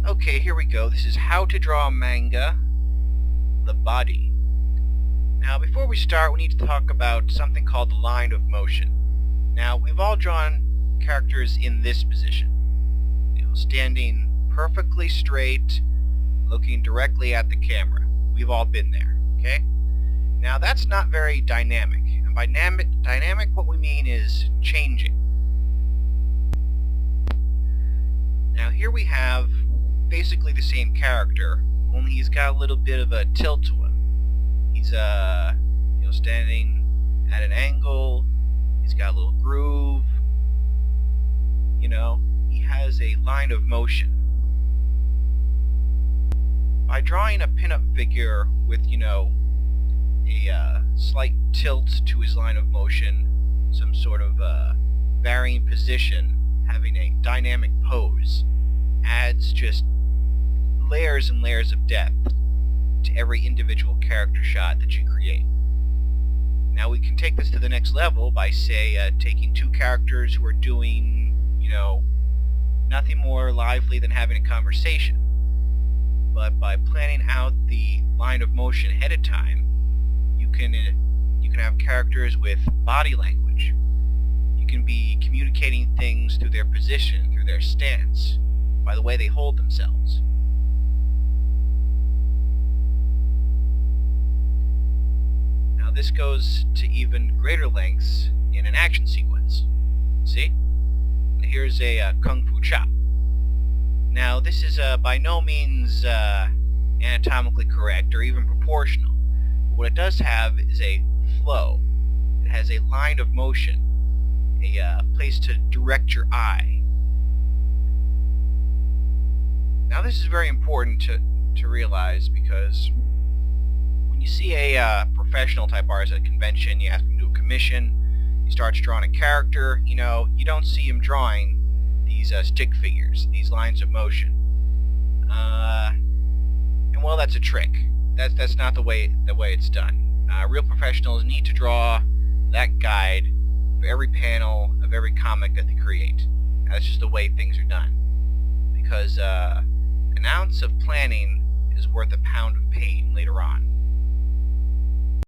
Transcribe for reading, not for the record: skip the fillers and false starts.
Okay, here we go. This is how to draw a manga, the body. Now, before we start, we need to talk about something called the line of motion. Now, we've all drawn characters in this position. Standing perfectly straight, looking directly at the camera. We've all been there, okay? Now, that's not very dynamic. And by dynamic, what we mean is changing. Now, here we have basically the same character, only he's got a little bit of a tilt to him. He's standing at an angle. He's got a little groove. He has a line of motion. By drawing a pinup figure with a slight tilt to his line of motion, some sort of varying position, having a dynamic pose, adds just layers and layers of depth to every individual character shot that you create. Now we can take this to the next level by, say, taking two characters who are doing, nothing more lively than having a conversation. But by planning out the line of motion ahead of time, you can have characters with body language. You can be communicating things through their position, through their stance, by the way they hold themselves. Now this goes to even greater lengths in an action sequence. See? Here's a Kung Fu chop. Now this is by no means anatomically correct or even proportional. But what it does have is a flow. It has a line of motion, a place to direct your eye. Now this is very important to realize, because when you see a professional type artist at a convention, you ask him to do a commission, he starts drawing a character, you don't see him drawing these stick figures, these lines of motion. And well, that's a trick. That's not the way it's done. Real professionals need to draw that guide for every panel of every comic that they create. That's just the way things are done. Because an ounce of planning is worth a pound of pain later on.